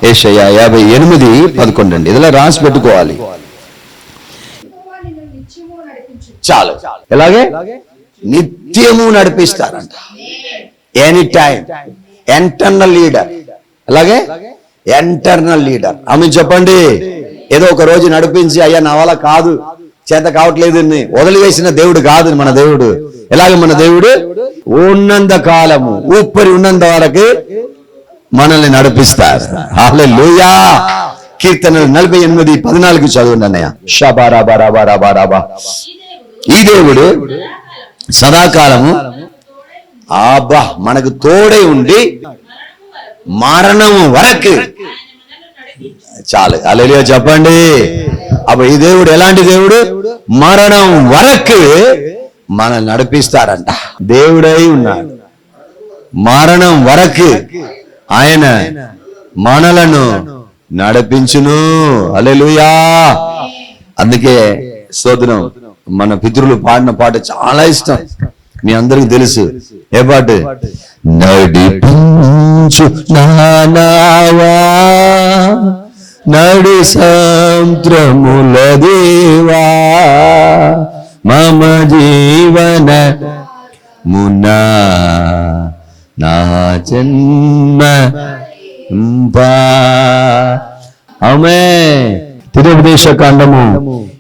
యెషయా 58:11 అండి. ఇదిలా రాసి పెట్టుకోవాలి. చాలు. ఎలాగే నిత్యము నడిపిస్తారంట. Any time. Eternal leader. అలాగే ఎంటర్నల్ లీడర్. ఆమె చెప్పండి. ఏదో ఒక రోజు నడిపించి అయ్యా నా వల్ల కాదు, చేత కావట్లేదు వదిలివేసిన దేవుడు కాదు మన దేవుడు. ఎలాగే మన దేవుడు ఉన్నంత కాలము, ఊపిరి ఉన్నంత వరకు మనల్ని నడిపిస్తారు. హల్లెలూయా. కీర్తనలు 48:14 చదవండి అన్నయ్య. షబారాబారాబారాబారాబా. ఈ దేవుడు సదాకాలము ఆబ్బా మనకు తోడై ఉండి మరణము వరకు చాలు. హల్లెలూయా చెప్పండి. అప్పుడు ఈ దేవుడు ఎలాంటి దేవుడు? మరణం వరకు మనల్ని నడిపిస్తారంట. దేవుడై ఉన్నాడు. మరణం వరకు ఆయన మనలను నడిపించును. హల్లెలూయా. అందుకే స్తోత్రం. మన పితరులు పాడిన పాట చాలా ఇష్టం, మీ అందరికి తెలుసు. ఏ పాట? నడిపించు నానావా నడు సంత్రముల దేవా మమ జీవన మున్నా నా జన్మ ఆమేన్. తిరుపదేశ కాండము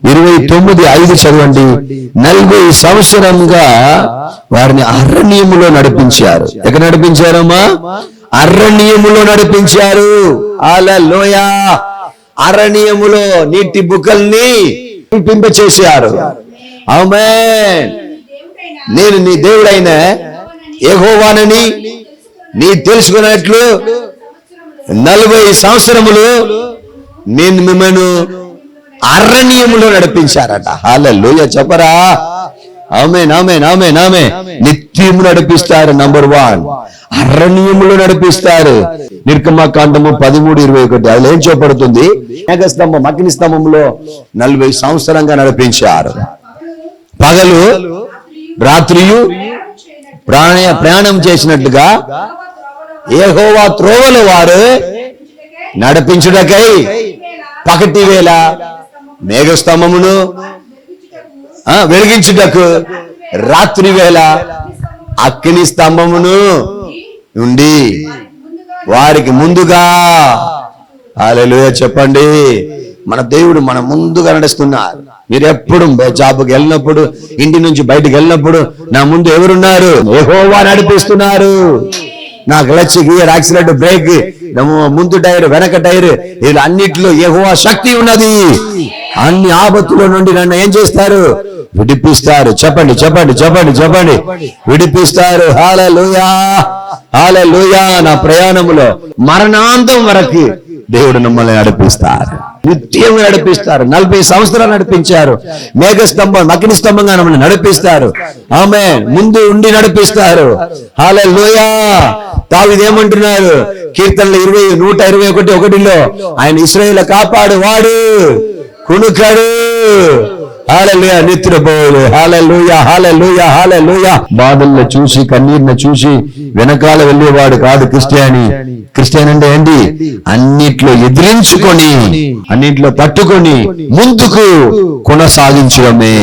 29:5 చదవండి. 40 సంవత్సరంగా వారిని అరణ్యములో నడిపించారు. ఎక్కడ నడిపించారమ్మా? అరణ్యములో నడిపించారు. హల్లెలూయా. అరణ్యములో నీటి బుక్కల్ని పింపచేశారు. ఆమేన్. నేను నీ దేవుడైన యెహోవానని నీ తెలుసుకున్నట్లు 40 సంవత్సరములు నేను మిమ్మల్ని అరణ్యములో నడిపించారట. హల్లెలూయా చెప్పరా? ఆమేన్ ఆమేన్ ఆమేన్ ఆమేన్. నిత్యము నడిపిస్తారు. నంబర్ 1 అరణ్యములో నడిపిస్తారు. నిర్గమకాండము 13:21 అందులో ఏం చెప్పబడుతుంది? మేఘస్తంభం అగ్ని స్తంభంలో 40 సంవత్సరంగా నడిపించారు. పగలు రాత్రియు ప్రయాణం చేసినట్టుగా యెహోవా త్రోవలు వారు నడిపించుటకై పగటి వేళ మేఘస్తంభమును వెలిగించుటకు రాత్రి వేళ అగ్ని స్తంభమును ఉండి వారికి ముందుగా. హల్లెలూయా చెప్పండి. మన దేవుడు మన ముందుగా నడుస్తున్నారు. మీరు ఎప్పుడు జాబ్కి వెళ్ళినప్పుడు, ఇంటి నుంచి బయటకు వెళ్ళినప్పుడు నా ముందు ఎవరున్నారు? యెహోవా నడిపిస్తున్నారు. నా క్లచ్, గియర్, యాక్సిలరేటర్, బ్రేక్, ముందు టైర్, వెనక టైర్, ఇలా అన్నిట్లో యెహోవా శక్తి ఉన్నది. అన్ని ఆపత్తుల నుండి నన్ను ఏం చేస్తారు? విడిపిస్తారు. చెప్పండి చెప్పండి చెప్పండి చెప్పండి. విడిపిస్తారు. హల్లెలూయా హల్లెలూయా. నా ప్రయాణములో మరణాంతం వరకు దేవుడు మమ్మల్ని నడిపిస్తారు. నిత్యం నడిపిస్తారు. 40 సంవత్సరాలు నడిపించారు. మేఘస్తంభం అగ్ని స్తంభంగా మమ్మల్ని నడిపిస్తారు. ఆమేన్. ముందు ఉండి నడిపిస్తారు. హల్లెలూయా. దావీదు ఏమంటున్నారు? కీర్తనలు 121:1 ఆయన ఇశ్రాయేలు కాపాడు వాడు కునుకడు. హల్లెలూయా. నిద్రపోడు. హల్లెలూయా హల్లెలూయా హల్లెలూయా. బాధలను చూసి కన్నీరుని చూసి వెనకాల వెళ్ళేవాడు కాదు క్రిస్టియాని. క్రిస్టియన్ అంటే ఏంటి? అన్నిట్లో ఎదిరించుకొని, అన్నిట్లో తట్టుకొని ముందుకు కొనసాగించడమే,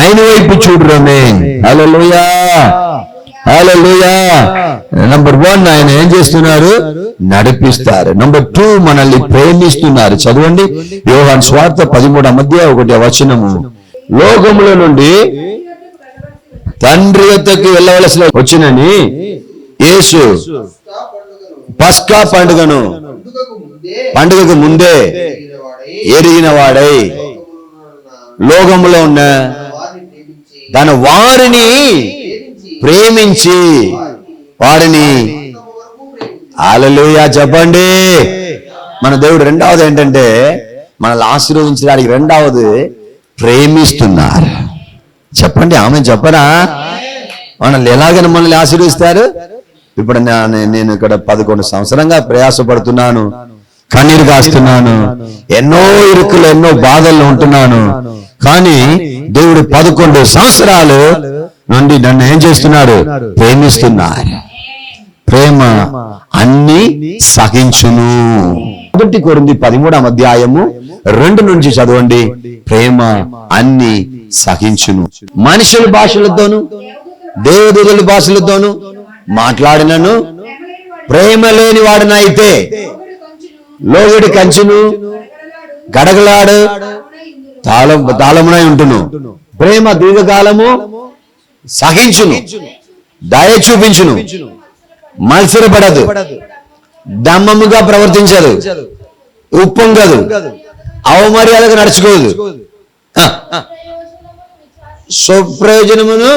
ఆయన వైపు చూడడమే. హల్లెలూయా హల్లెలూయా. నంబర్ 1 ఆయన ఏం చేస్తున్నారు? నడిపిస్తారు. నంబర్ 2 మనల్ని ప్రేమిస్తున్నారు. చదవండి యోహాను సువార్త 13:1 లోకములో నుండి తండ్రి యొద్దకు వెళ్ళవలసిన వచ్చినని యేసు పస్కా పండుగకు ముందే ఎరిగిన వాడై లోకములో ఉన్న తన వారిని ప్రేమించి వారిని. హల్లెలూయా చెప్పండి. మన దేవుడు రెండవది ఏంటంటే మనల్ని ఆశీర్వదించడానికి రెండవది ప్రేమిస్తున్నారు. చెప్పండి ఆమెన్ చెప్పరా? మనల్ని ఎలాగైనా మనల్ని ఆశీర్వదిస్తారు. ఇప్పుడు నేను ఇక్కడ 11 సంవత్సరంగా ప్రయాసపడుతున్నాను, కన్నీరు కాస్తున్నాను, ఎన్నో ఇరుకులు ఎన్నో బాధల్లో ఉంటున్నాను. కానీ దేవుడు 11 సంవత్సరాలు నుండి నన్ను ఏం చేస్తున్నారు? ప్రేమిస్తున్నారు. ప్రేమ అన్ని సహించును. 1 కొరింథీ 13:2 నుంచి చదవండి. ప్రేమ అన్ని సహించును. మనుషుల భాషలతోను దేవదూతల భాషలతోను మాట్లాడినను ప్రేమ లేని వాడినైతే లోగడి కంచును గడగలాడు తాళమునై ఉంటును. ప్రేమ దీర్ఘకాలము సహించును, దయ చూపించును, మత్సరపడదు, దమ్మముగా ప్రవర్తించదు, ఉప్పొంగదు, అవమర్యాదగా నడుచుకోదు, స్వప్రయోజనమును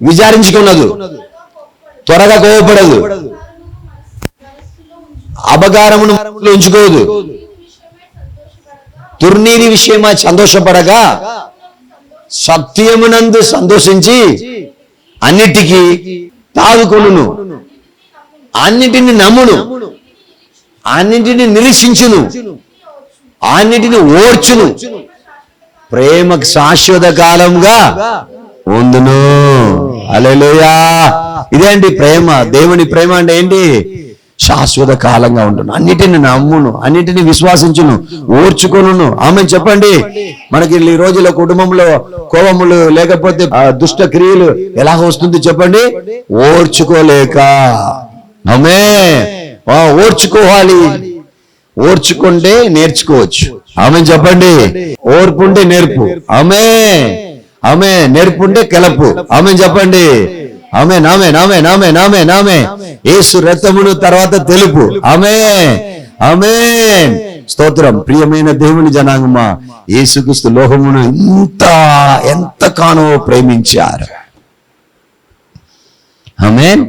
విచారించుకున్నదు, త్వరగా కోపపడదు, అపకారమును ఉంచుకోదు, దుర్నీతి విషయమై సంతోషపడగా సత్యమునందు సంతోషించి అన్నిటికీ తాగుకొనును, అన్నిటిని నమ్మును, అన్నిటిని నిరీక్షించును, అన్నిటిని ఓర్చును, ప్రేమకు శాశ్వత కాలంగా ఉందును. హల్లెలూయా. ఇదే అండి ప్రేమ. దేవుని ప్రేమ అంటే ఏంటి? శాశ్వత కాలంగా ఉంటును, అన్నిటిని నమ్మును, అన్నిటిని విశ్వాసించును, ఓర్చుకొనును. ఆమె చెప్పండి. మనకి ఈ రోజుల్లో కుటుంబంలో కోపములు లేకపోతే దుష్ట క్రియలు ఎలా వస్తుంది చెప్పండి? ఓర్చుకోలేక. ఆమె ఓర్చుకోవాలి. ఓర్చుకుంటే నేర్చుకోవచ్చు. ఆమె చెప్పండి. ఓర్పు ఉంటే నేర్పు. ఆమె నేర్పు ఉంటే కెలపు. ఆమె చెప్పండి. ఆమె నామే నామే నామే నామే నామే యేసు రక్తమును తర్వాత తెలుపు. ఆమేన్. స్తోత్రం. ప్రియమైన దేవుని జనాంగమా, యేసుక్రీస్తు లోకమును ఎంతగానో ప్రేమించారు. ఆమేన్.